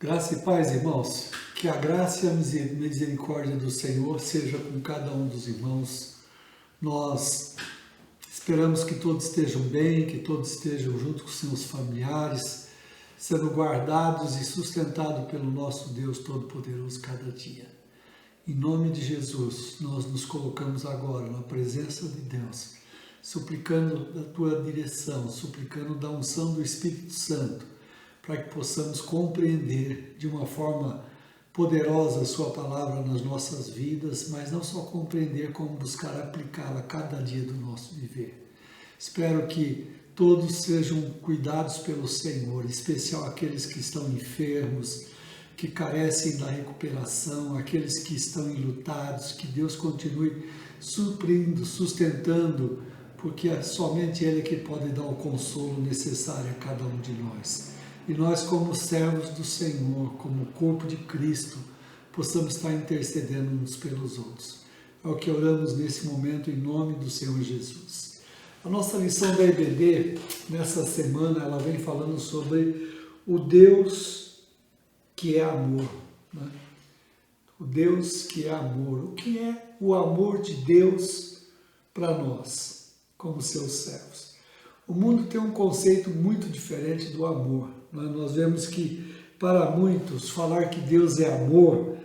Graça e paz, irmãos. Que a graça e a misericórdia do Senhor seja com cada um dos irmãos. Nós esperamos que todos estejam bem, que todos estejam junto com seus familiares, sendo guardados e sustentados pelo nosso Deus Todo-Poderoso cada dia. Em nome de Jesus, nós nos colocamos agora na presença de Deus, suplicando da tua direção, suplicando da unção do Espírito Santo, para que possamos compreender de uma forma poderosa a sua palavra nas nossas vidas, mas não só compreender, como buscar aplicá-la a cada dia do nosso viver. Espero que todos sejam cuidados pelo Senhor, em especial aqueles que estão enfermos, que carecem da recuperação, aqueles que estão enlutados, que Deus continue suprindo, sustentando, porque é somente Ele que pode dar o consolo necessário a cada um de nós. E nós, como servos do Senhor, como corpo de Cristo, possamos estar intercedendo uns pelos outros. É o que oramos nesse momento em nome do Senhor Jesus. A nossa lição da EBD, nessa semana, ela vem falando sobre o Deus que é amor, né? O Deus que é amor. O que é o amor de Deus para nós, como seus servos? O mundo tem um conceito muito diferente do amor. Nós vemos que, para muitos, falar que Deus é amor,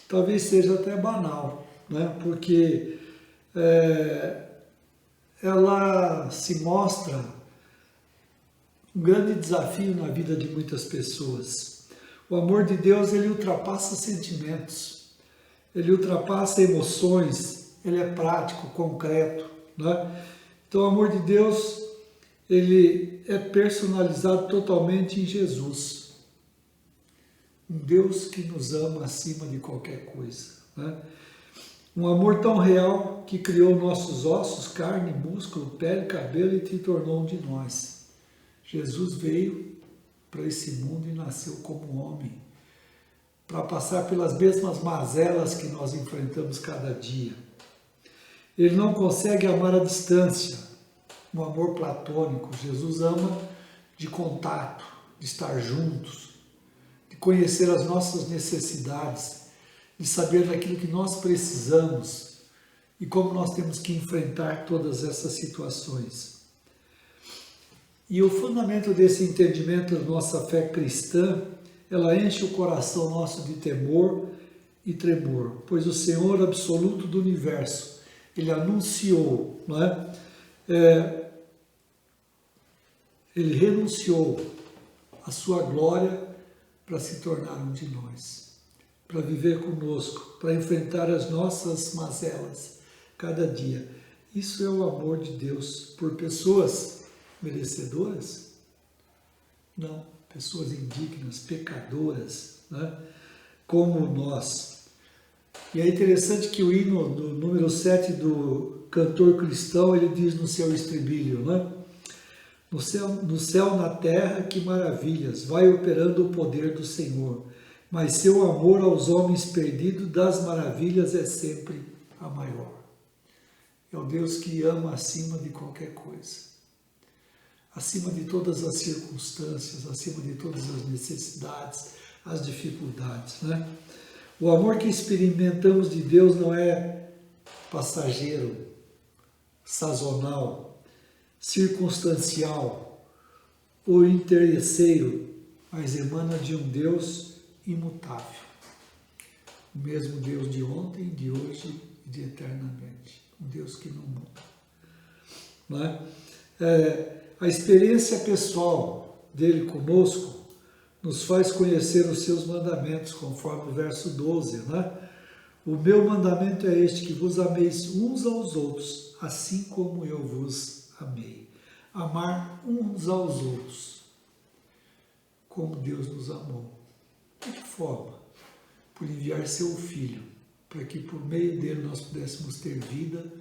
talvez seja até banal, né? Porque ela se mostra um grande desafio na vida de muitas pessoas. O amor de Deus, ele ultrapassa sentimentos, ele ultrapassa emoções, ele é prático, concreto, né? Então, o amor de Deus, ele é personalizado totalmente em Jesus. Um Deus que nos ama acima de qualquer coisa, né? Um amor tão real que criou nossos ossos, carne, músculo, pele, cabelo e se tornou um de nós. Jesus veio para esse mundo e nasceu como homem, para passar pelas mesmas mazelas que nós enfrentamos cada dia. Ele não consegue amar à distância, um amor platônico. Jesus ama de contato, de estar juntos, de conhecer as nossas necessidades, de saber daquilo que nós precisamos e como nós temos que enfrentar todas essas situações. E o fundamento desse entendimento da nossa fé cristã, ela enche o coração nosso de temor e tremor, pois o Senhor absoluto do universo, Ele anunciou, não é? Ele renunciou à sua glória para se tornar um de nós, para viver conosco, para enfrentar as nossas mazelas cada dia. Isso é o amor de Deus por pessoas merecedoras? Não, pessoas indignas, pecadoras, né? Como nós. E é interessante que o hino do número 7 do cantor cristão, ele diz no seu estribilho, né? No céu, na terra, que maravilhas, vai operando o poder do Senhor, mas seu amor aos homens perdidos das maravilhas é sempre a maior. É o Deus que ama acima de qualquer coisa, acima de todas as circunstâncias, acima de todas as necessidades, as dificuldades, né? O amor que experimentamos de Deus não é passageiro, sazonal, circunstancial ou interesseiro, mas emana de um Deus imutável. O mesmo Deus de ontem, de hoje e de eternamente. Um Deus que não muda. Não é? A experiência pessoal dele conosco nos faz conhecer os seus mandamentos, conforme o verso 12, né? O meu mandamento é este, que vos ameis uns aos outros, assim como eu vos amei. Amar uns aos outros, como Deus nos amou. De que forma? Por enviar seu Filho, para que por meio dele nós pudéssemos ter vida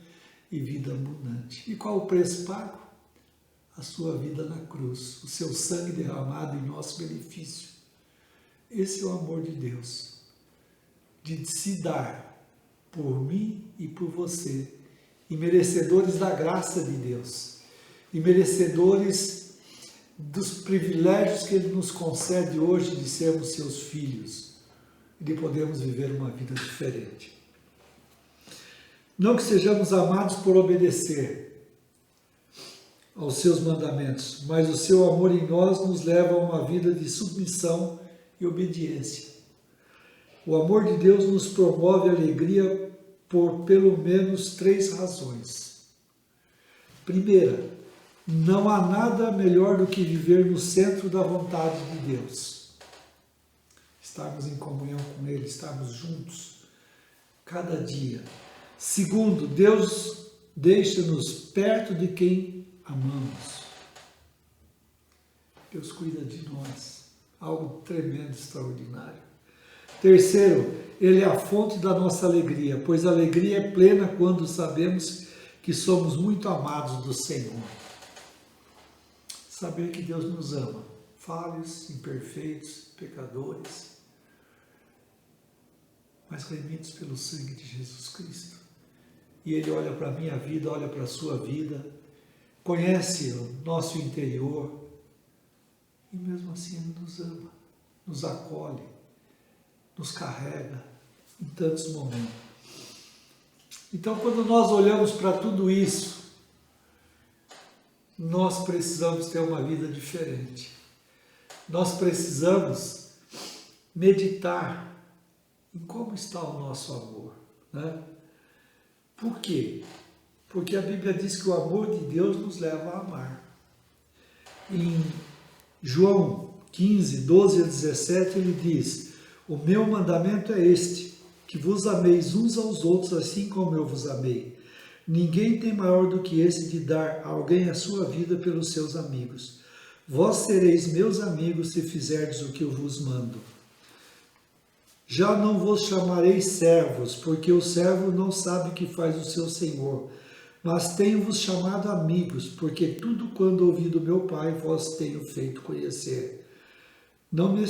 e vida abundante. E qual o preço pago? A sua vida na cruz, o seu sangue derramado em nosso benefício. Esse é o amor de Deus, de se dar por mim e por você, e merecedores da graça de Deus, e merecedores dos privilégios que Ele nos concede hoje de sermos seus filhos e de podermos viver uma vida diferente. Não que sejamos amados por obedecer aos seus mandamentos, mas o seu amor em nós nos leva a uma vida de submissão e obediência. O amor de Deus nos promove alegria por pelo menos 3 razões. Primeira, não há nada melhor do que viver no centro da vontade de Deus. Estarmos em comunhão com Ele, estarmos juntos cada dia. Segundo, Deus deixa-nos perto de quem amamos. Deus cuida de nós. Algo tremendo, extraordinário. Terceiro, Ele é a fonte da nossa alegria, pois a alegria é plena quando sabemos que somos muito amados do Senhor. Saber que Deus nos ama, falhos, imperfeitos, pecadores, mas remidos pelo sangue de Jesus Cristo. E Ele olha para a minha vida, olha para a sua vida, conhece o nosso interior, e mesmo assim Ele nos ama, nos acolhe, nos carrega em tantos momentos. Então, quando nós olhamos para tudo isso, nós precisamos ter uma vida diferente. Nós precisamos meditar em como está o nosso amor, né? Por quê? Porque a Bíblia diz que o amor de Deus nos leva a amar. Em João 15, 12 a 17, ele diz: o meu mandamento é este, que vos ameis uns aos outros assim como eu vos amei. Ninguém tem maior do que esse de dar a alguém a sua vida pelos seus amigos. Vós sereis meus amigos se fizerdes o que eu vos mando. Já não vos chamarei servos, porque o servo não sabe o que faz o seu senhor, mas tenho-vos chamado amigos, porque tudo quando ouvi do meu Pai vós tenho feito conhecer. Não me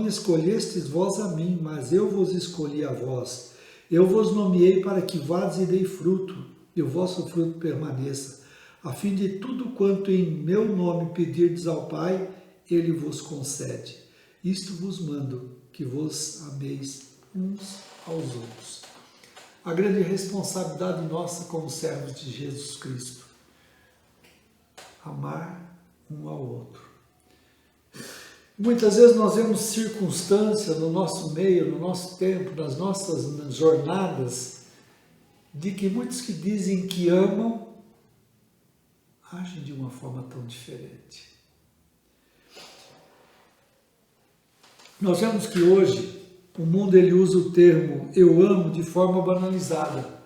escolhestes vós a mim, mas eu vos escolhi a vós. Eu vos nomeei para que vades e dei fruto, e o vosso fruto permaneça, a fim de tudo quanto em meu nome pedirdes ao Pai, Ele vos concede. Isto vos mando, que vos ameis uns aos outros. A grande responsabilidade nossa como servos de Jesus Cristo: amar um ao outro. Muitas vezes nós vemos circunstâncias no nosso meio, no nosso tempo, nas nossas jornadas, de que muitos que dizem que amam, agem de uma forma tão diferente. Nós vemos que hoje o mundo ele usa o termo eu amo de forma banalizada,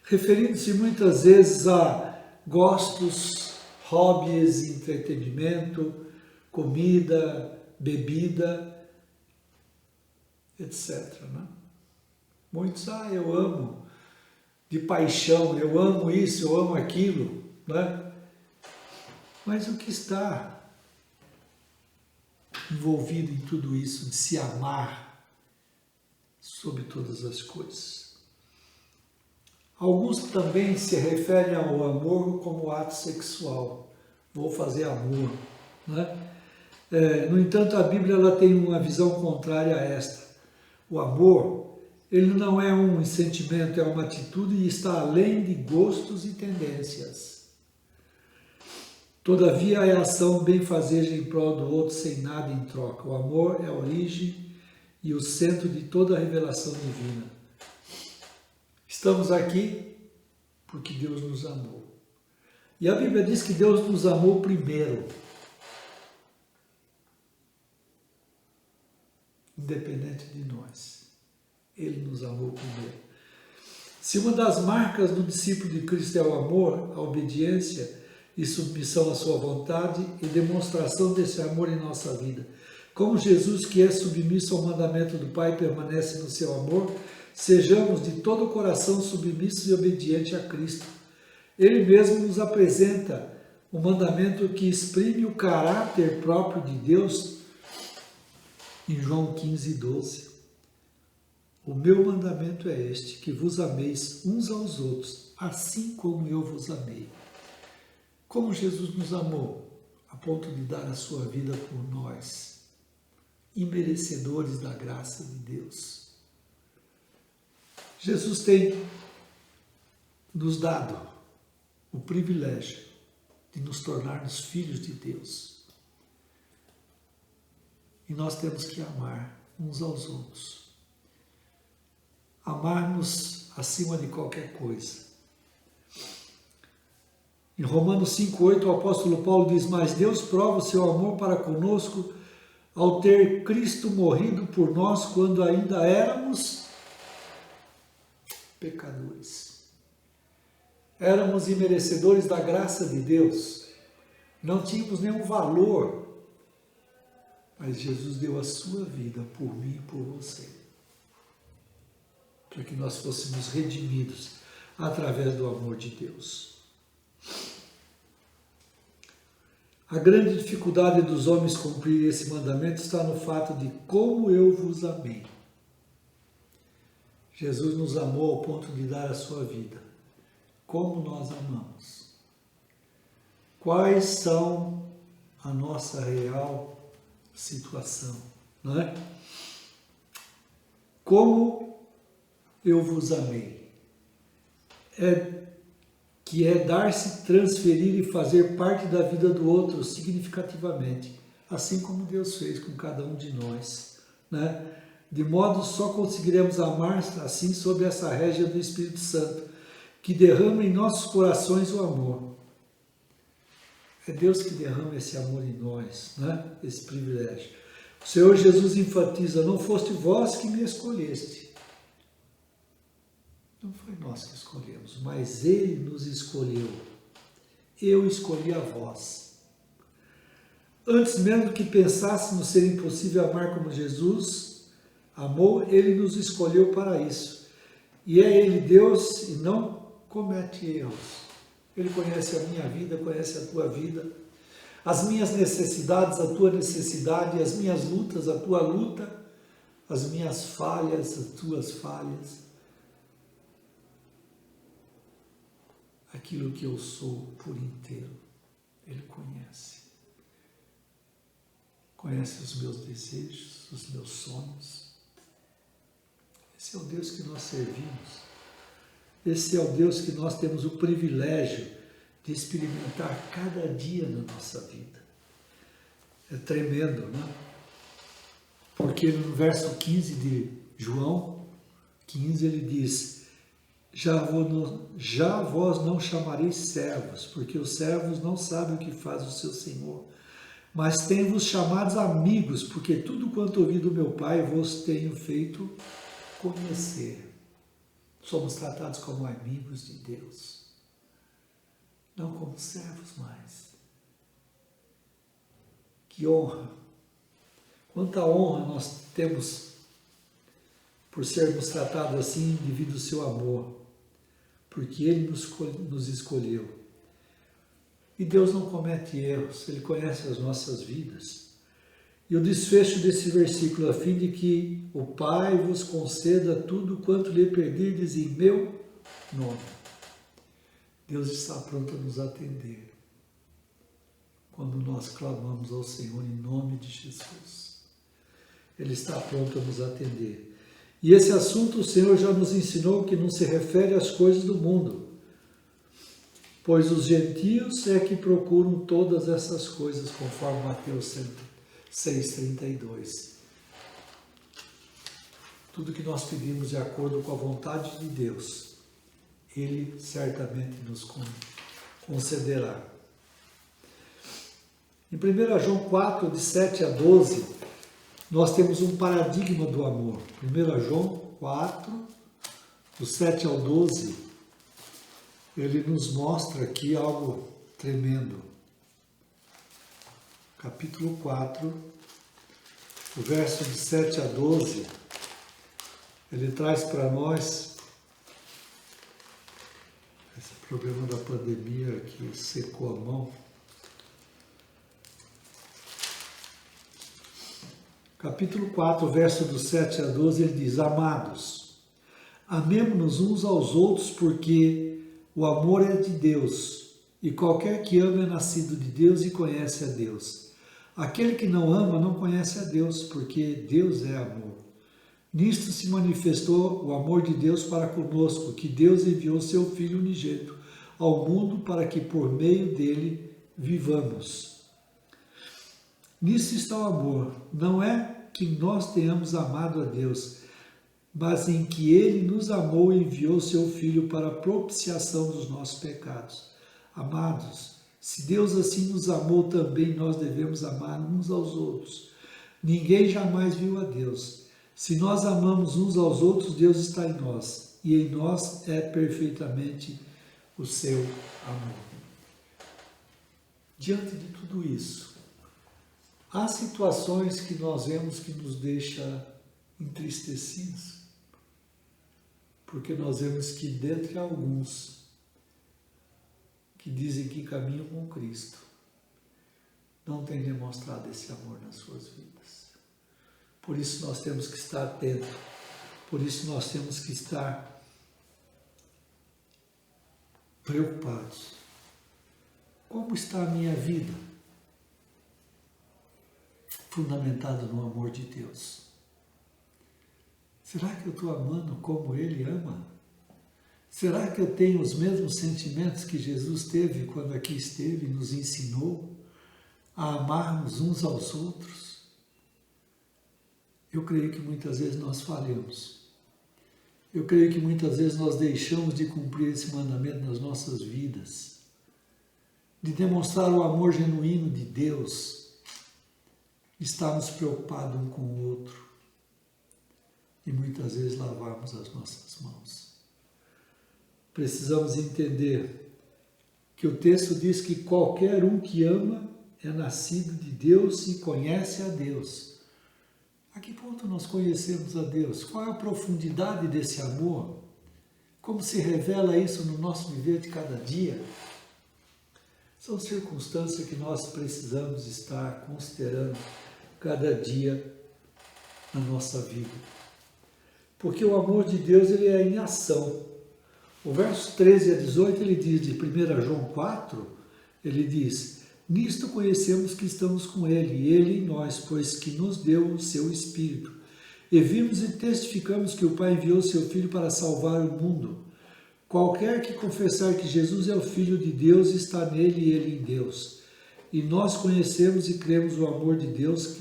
referindo-se muitas vezes a gostos, hobbies, entretenimento, comida, bebida, etc. Né? Muitos, eu amo de paixão, eu amo isso, eu amo aquilo, né? Mas o que está envolvido em tudo isso, de se amar sobre todas as coisas? Alguns também se referem ao amor como ato sexual. Vou fazer amor, né? No entanto, a Bíblia ela tem uma visão contrária a esta. O amor, ele não é um sentimento, é uma atitude e está além de gostos e tendências. Todavia, é ação benfazeja em prol do outro sem nada em troca. O amor é a origem e o centro de toda a revelação divina. Estamos aqui porque Deus nos amou. E a Bíblia diz que Deus nos amou primeiro. Independente de nós. Ele nos amou primeiro. Se uma das marcas do discípulo de Cristo é o amor, a obediência e submissão à sua vontade e demonstração desse amor em nossa vida, como Jesus, que é submisso ao mandamento do Pai, permanece no seu amor, sejamos de todo o coração submissos e obedientes a Cristo. Ele mesmo nos apresenta o mandamento que exprime o caráter próprio de Deus em João 15, 12. O meu mandamento é este, que vos ameis uns aos outros, assim como eu vos amei. Como Jesus nos amou? a ponto de dar a sua vida por nós, imerecedores da graça de Deus. Jesus tem nos dado o privilégio de nos tornarmos filhos de Deus. E nós temos que amar uns aos outros. Amar-nos acima de qualquer coisa. Em Romanos 5,8, o apóstolo Paulo diz: mas Deus prova o seu amor para conosco ao ter Cristo morrido por nós quando ainda éramos pecadores. Éramos imerecedores da graça de Deus. Não tínhamos nenhum valor. Mas Jesus deu a sua vida por mim e por você. Para que nós fôssemos redimidos através do amor de Deus. A grande dificuldade dos homens cumprir esse mandamento está no fato de como eu vos amei. Jesus nos amou ao ponto de dar a sua vida. Como nós amamos? Quais são a nossa real situação, não é? Como eu vos amei? Que é dar-se, transferir e fazer parte da vida do outro significativamente, assim como Deus fez com cada um de nós, né? De modo só conseguiremos amar assim sob essa régia do Espírito Santo, que derrama em nossos corações o amor. É Deus que derrama esse amor em nós, né? Esse privilégio. O Senhor Jesus enfatiza: não foste vós que me escolheste. Não foi nós que escolhemos, mas Ele nos escolheu. Eu escolhi a vós. Antes mesmo que pensássemos ser impossível amar como Jesus amou, Ele nos escolheu para isso. E é Ele Deus e não comete erros. Ele conhece a minha vida, conhece a tua vida, as minhas necessidades, a tua necessidade, as minhas lutas, a tua luta, as minhas falhas, as tuas falhas. Aquilo que eu sou por inteiro, Ele conhece. Conhece os meus desejos, os meus sonhos. Esse é o Deus que nós servimos. Esse é o Deus que nós temos o privilégio de experimentar cada dia na nossa vida. É tremendo, né? Porque no verso 15 de João 15 ele diz: já vós não chamareis servos, porque os servos não sabem o que faz o seu Senhor, mas tenho-vos chamados amigos, porque tudo quanto ouvi do meu Pai vos tenho feito conhecer. Somos tratados como amigos de Deus, não como servos mais. Que honra! Quanta honra nós temos por sermos tratados assim devido ao seu amor, porque Ele nos escolheu. E Deus não comete erros, Ele conhece as nossas vidas. E o desfecho desse versículo, a fim de que o Pai vos conceda tudo quanto lhe pedirdes em meu nome. Deus está pronto a nos atender quando nós clamamos ao Senhor em nome de Jesus. Ele está pronto a nos atender. E esse assunto o Senhor já nos ensinou que não se refere às coisas do mundo, pois os gentios é que procuram todas essas coisas, conforme Mateus 6,32. Tudo que nós pedimos de acordo com a vontade de Deus, Ele certamente nos concederá. Em 1 João 4, de 7 a 12, nós temos um paradigma do amor. 1 João 4, do 7 ao 12, ele nos mostra aqui algo tremendo. Capítulo 4, o verso de 7 a 12, ele traz para nós esse problema da pandemia que secou a mão. Capítulo 4, verso do 7 a 12, ele diz: amados, amemo-nos uns aos outros, porque o amor é de Deus, E qualquer que ama é nascido de Deus e conhece a Deus. Aquele que não ama não conhece a Deus, porque Deus é amor. Nisto se manifestou o amor de Deus para conosco, que Deus enviou seu Filho unigênito ao mundo para que por meio dele vivamos. Nisso está o amor. Não é que nós tenhamos amado a Deus, mas em que ele nos amou e enviou seu Filho para a propiciação dos nossos pecados. Amados, se Deus assim nos amou, também nós devemos amar uns aos outros. Ninguém jamais viu a Deus. Se nós amamos uns aos outros, Deus está em nós, e em nós é perfeitamente o seu amor. Diante de tudo isso, há situações que nós vemos que nos deixam entristecidos, porque nós vemos que dentre alguns que dizem que caminham com Cristo, não têm demonstrado esse amor nas suas vidas. Por isso nós temos que estar atentos, por isso nós temos que estar preocupados. Como está a minha vida? Fundamentada no amor de Deus. Será que eu estou amando como Ele ama? Será que eu tenho os mesmos sentimentos que Jesus teve quando aqui esteve e nos ensinou a amarmos uns aos outros? Eu creio que muitas vezes nós falhamos. Eu creio que muitas vezes nós deixamos de cumprir esse mandamento nas nossas vidas, de demonstrar o amor genuíno de Deus, estarmos preocupados um com o outro e muitas vezes lavarmos as nossas mãos. Precisamos entender que o texto diz que qualquer um que ama é nascido de Deus e conhece a Deus. A que ponto nós conhecemos a Deus? Qual é a profundidade desse amor? Como se revela isso no nosso viver de cada dia? São circunstâncias que nós precisamos estar considerando cada dia na nossa vida. Porque o amor de Deus ele é em ação. O verso 13 a 18 ele diz, de 1 João 4, ele diz: nisto conhecemos que estamos com Ele, e Ele em nós, pois que nos deu o seu Espírito. E vimos e testificamos que o Pai enviou seu Filho para salvar o mundo. Qualquer que confessar que Jesus é o Filho de Deus, está nele e ele em Deus. E nós conhecemos e cremos o amor de Deus,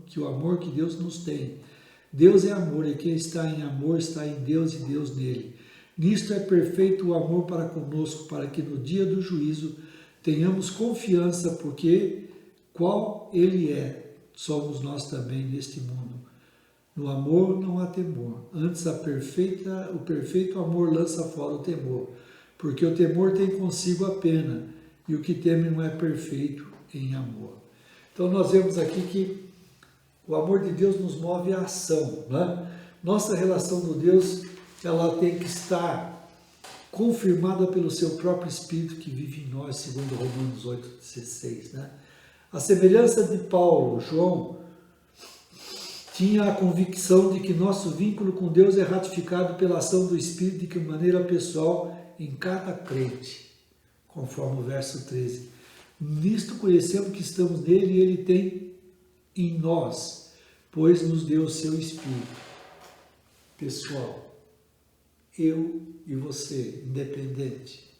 que o amor que Deus nos tem. Deus é amor, e quem está em amor está em Deus e Deus nele. Nisto é perfeito o amor para conosco, para que no dia do juízo tenhamos confiança, porque qual Ele é, somos nós também neste mundo. No amor não há temor, antes o perfeito amor lança fora o temor, porque o temor tem consigo a pena, e o que teme não é perfeito em amor. Então nós vemos aqui que o amor de Deus nos move à ação, né? Nossa relação com Deus, ela tem que estar confirmada pelo seu próprio Espírito que vive em nós, segundo Romanos 8,16, né? A semelhança de Paulo, João tinha a convicção de que nosso vínculo com Deus é ratificado pela ação do Espírito de maneira pessoal em cada crente, conforme o verso 13. Nisto conhecemos que estamos nele e ele tem em nós, pois nos deu o seu Espírito. Pessoal, eu e você, independente,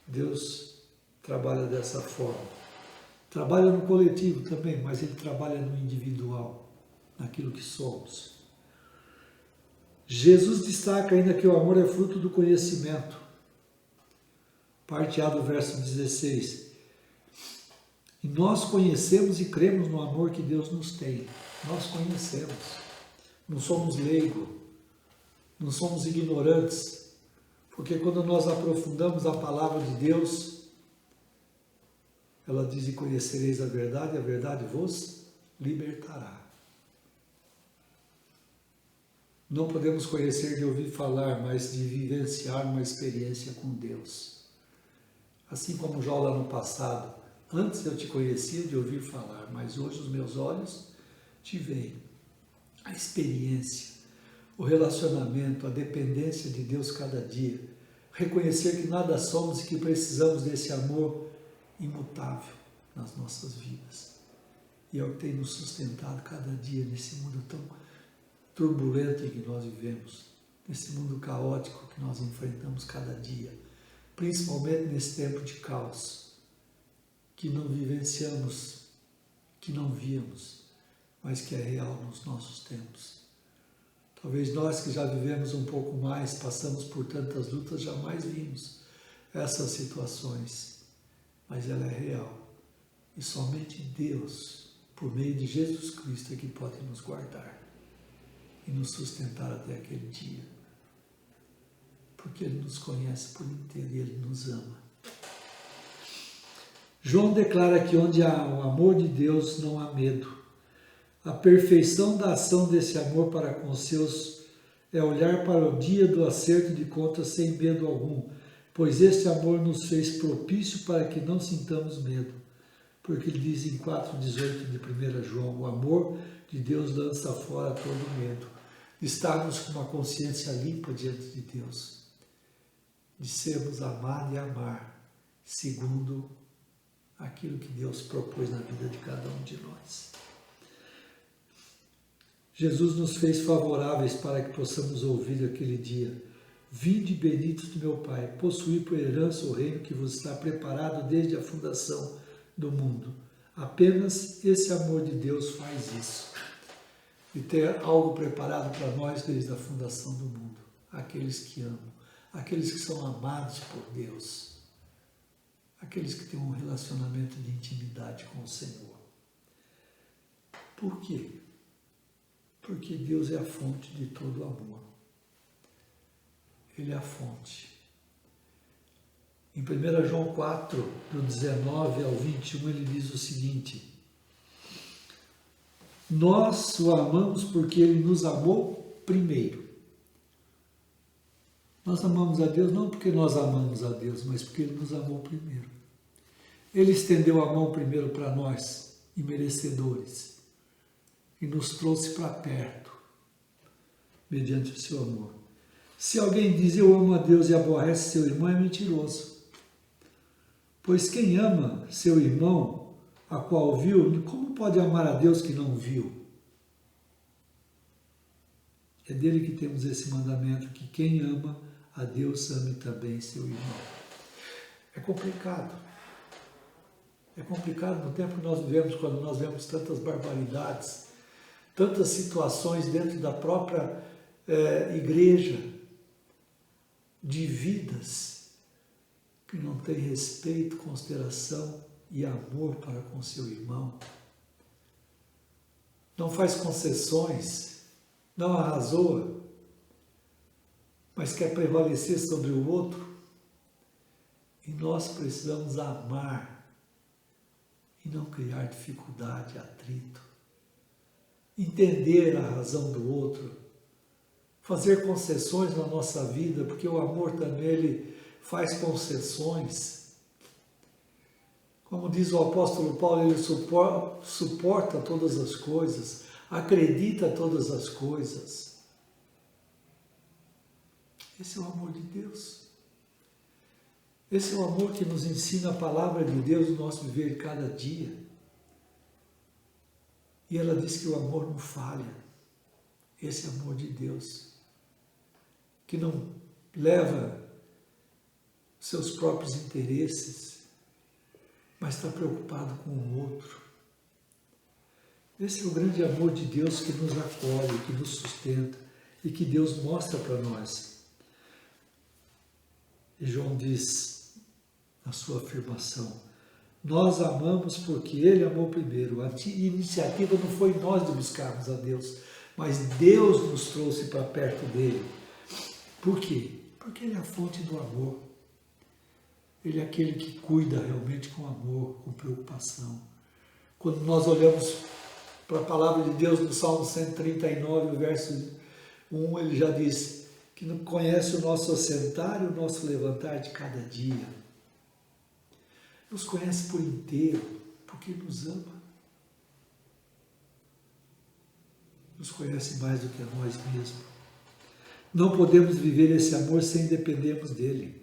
Deus trabalha dessa forma. Trabalha no coletivo também, mas Ele trabalha no individual, naquilo que somos. Jesus destaca ainda que o amor é fruto do conhecimento. Parte A do verso 16. E nós conhecemos e cremos no amor que Deus nos tem. Nós conhecemos. Não somos leigos. Não somos ignorantes, porque quando nós aprofundamos a palavra de Deus, ela diz: e conhecereis a verdade vos libertará. Não podemos conhecer de ouvir falar, mas de vivenciar uma experiência com Deus. Assim como já lá no passado, antes eu te conhecia de ouvir falar, mas hoje os meus olhos te veem. A experiência, o relacionamento, a dependência de Deus cada dia, reconhecer que nada somos e que precisamos desse amor imutável nas nossas vidas. E é o que tem nos sustentado cada dia nesse mundo tão turbulento em que nós vivemos, nesse mundo caótico que nós enfrentamos cada dia, principalmente nesse tempo de caos, que não vivenciamos, que não víamos, mas que é real nos nossos tempos. Talvez nós que já vivemos um pouco mais, passamos por tantas lutas, jamais vimos essas situações, mas ela é real. E somente Deus, por meio de Jesus Cristo, é que pode nos guardar e nos sustentar até aquele dia. Porque Ele nos conhece por inteiro e Ele nos ama. João declara que onde há o amor de Deus não há medo. A perfeição da ação desse amor para com os seus é olhar para o dia do acerto de contas sem medo algum, pois este amor nos fez propício para que não sintamos medo. Porque ele diz em 4,18 de 1 João, o amor de Deus lança fora todo medo, de estarmos com uma consciência limpa diante de Deus, de sermos amados e amar segundo aquilo que Deus propôs na vida de cada um de nós. Jesus nos fez favoráveis para que possamos ouvir aquele dia: vinde benditos de meu Pai, possuí por herança o reino que vos está preparado desde a fundação do mundo. Apenas esse amor de Deus faz isso, de ter algo preparado para nós desde a fundação do mundo. Aqueles que amam, aqueles que são amados por Deus, aqueles que têm um relacionamento de intimidade com o Senhor. Por quê? Porque Deus é a fonte de todo amor. Ele é a fonte. Em 1 João 4, do 19 ao 21, ele diz o seguinte: nós o amamos porque ele nos amou primeiro. Nós amamos a Deus não porque nós amamos a Deus, mas porque ele nos amou primeiro. Ele estendeu a mão primeiro para nós, imerecedores, e nos trouxe para perto, mediante o seu amor. Se alguém diz eu amo a Deus e aborrece seu irmão, é mentiroso. Pois quem ama seu irmão, a qual viu, como pode amar a Deus que não viu? É dele que temos esse mandamento, que quem ama a Deus ame também seu irmão. É complicado. É complicado no tempo que nós vivemos, quando nós vemos tantas barbaridades, tantas situações dentro da própria igreja, de vidas que não têm respeito, consideração e amor para com seu irmão. Não faz concessões, não arrazoa, mas quer prevalecer sobre o outro. E nós precisamos amar e não criar dificuldade, atrito. Entender a razão do outro, fazer concessões na nossa vida, porque o amor também ele faz concessões. Como diz o apóstolo Paulo, ele suporta todas as coisas, acredita todas as coisas. Esse é o amor de Deus. Esse é o amor que nos ensina a palavra de Deus no nosso viver cada dia. E ela diz que o amor não falha. Esse amor de Deus, que não leva seus próprios interesses, mas está preocupado com o outro. Esse é o grande amor de Deus que nos acolhe, que nos sustenta e que Deus mostra para nós. E João diz na sua afirmação: nós amamos porque Ele amou primeiro. A iniciativa não foi nós de buscarmos a Deus, mas Deus nos trouxe para perto dEle. Por quê? Porque Ele é a fonte do amor. Ele é aquele que cuida realmente com amor, com preocupação. Quando nós olhamos para a palavra de Deus no Salmo 139, verso 1, ele já diz que conhece o nosso assentar e o nosso levantar de cada dia. Nos conhece por inteiro, porque nos ama. Nos conhece mais do que a nós mesmos. Não podemos viver esse amor sem dependermos dele.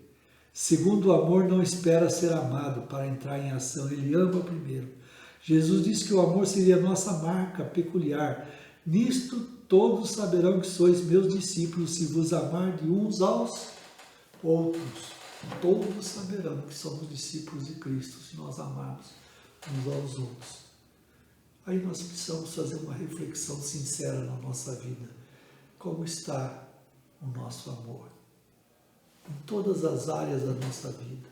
Segundo o amor, não espera ser amado para entrar em ação, ele ama primeiro. Jesus disse que o amor seria a nossa marca peculiar. Nisto todos saberão que sois meus discípulos, se vos amar de uns aos outros. Todos saberão que somos discípulos de Cristo, se nós amarmos uns aos outros. Aí nós precisamos fazer uma reflexão sincera na nossa vida. Como está o nosso amor? Em todas as áreas da nossa vida.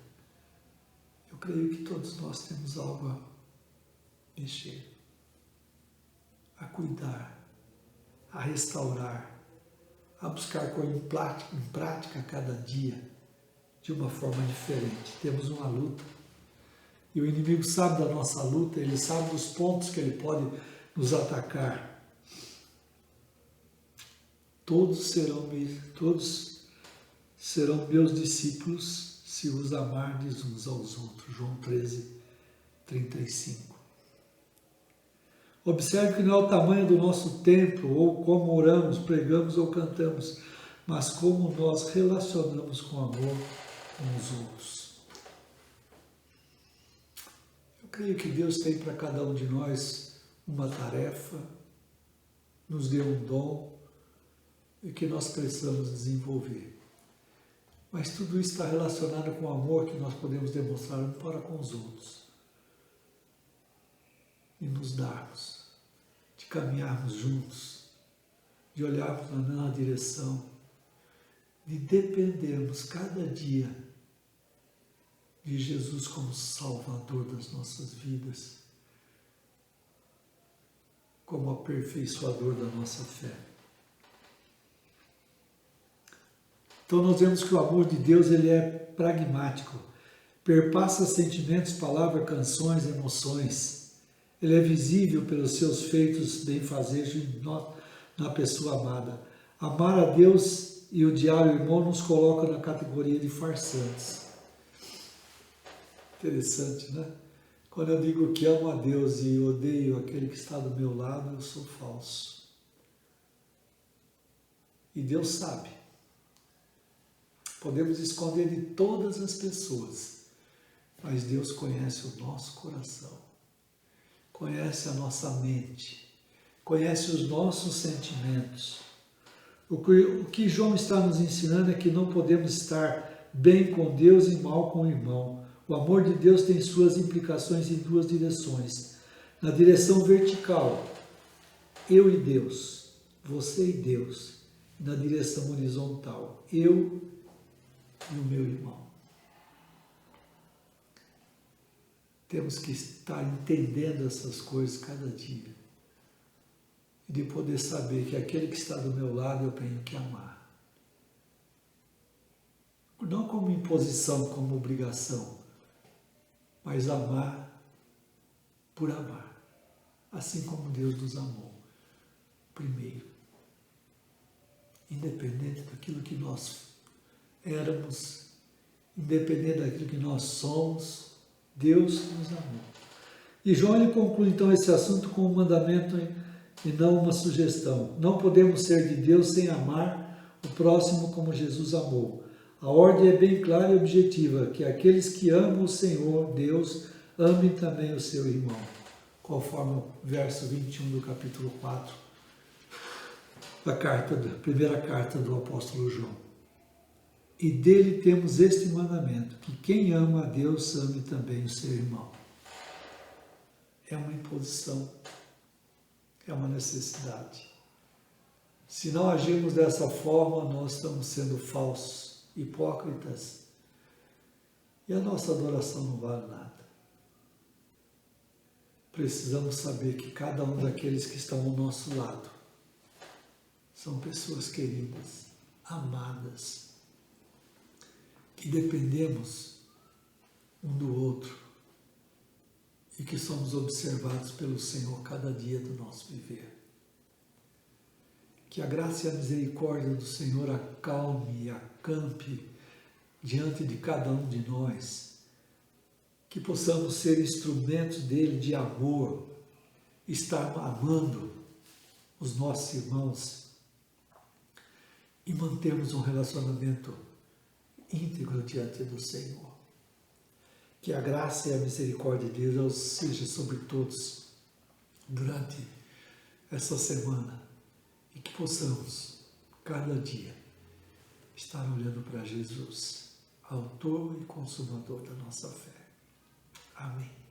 Eu creio que todos nós temos algo a mexer, a cuidar, a restaurar, a buscar pôr em prática cada dia de uma forma diferente. Temos uma luta. E o inimigo sabe da nossa luta, ele sabe dos pontos que ele pode nos atacar. Todos serão meus discípulos se os amardes uns aos outros. João 13:35. Observe que não é o tamanho do nosso templo, ou como oramos, pregamos ou cantamos, mas como nós relacionamos com amor uns outros. Eu creio que Deus tem para cada um de nós uma tarefa, nos deu um dom e que nós precisamos desenvolver. Mas tudo isso está relacionado com o amor que nós podemos demonstrar um para com os outros. E nos darmos, de caminharmos juntos, de olharmos na mesma direção, de dependermos cada dia de Jesus como Salvador das nossas vidas, como aperfeiçoador da nossa fé. Então nós vemos que o amor de Deus ele é pragmático, perpassa sentimentos, palavras, canções, emoções. Ele é visível pelos seus feitos benfazejos na pessoa amada. Amar a Deus e odiar o irmão nos coloca na categoria de farsantes. Interessante, né? Quando eu digo que amo a Deus e odeio aquele que está do meu lado, eu sou falso. E Deus sabe. Podemos esconder de todas as pessoas, mas Deus conhece o nosso coração, conhece a nossa mente, conhece os nossos sentimentos. O que João está nos ensinando é que não podemos estar bem com Deus e mal com o irmão. O amor de Deus tem suas implicações em duas direções. Na direção vertical, eu e Deus, você e Deus. E na direção horizontal, eu e o meu irmão. Temos que estar entendendo essas coisas cada dia. E de poder saber que aquele que está do meu lado eu tenho que amar. Não como imposição, como obrigação, mas amar por amar, assim como Deus nos amou primeiro. Independente daquilo que nós éramos, independente daquilo que nós somos, Deus nos amou. E João ele conclui então esse assunto com um mandamento e não uma sugestão. Não podemos ser de Deus sem amar o próximo como Jesus amou. A ordem é bem clara e objetiva, que aqueles que amam o Senhor, Deus, amem também o seu irmão, conforme o verso 21 do capítulo 4, da primeira carta do apóstolo João. E dele temos este mandamento, que quem ama a Deus, ame também o seu irmão. É uma imposição, é uma necessidade. Se não agirmos dessa forma, nós estamos sendo falsos, hipócritas, e a nossa adoração não vale nada. Precisamos saber que cada um daqueles que estão ao nosso lado são pessoas queridas, amadas, que dependemos um do outro e que somos observados pelo Senhor cada dia do nosso viver. Que a graça e a misericórdia do Senhor acalme e acampe diante de cada um de nós, que possamos ser instrumentos dele de amor, estar amando os nossos irmãos e mantermos um relacionamento íntegro diante do Senhor. Que a graça e a misericórdia de Deus seja sobre todos durante essa semana e que possamos, cada dia, estar olhando para Jesus, autor e consumador da nossa fé. Amém.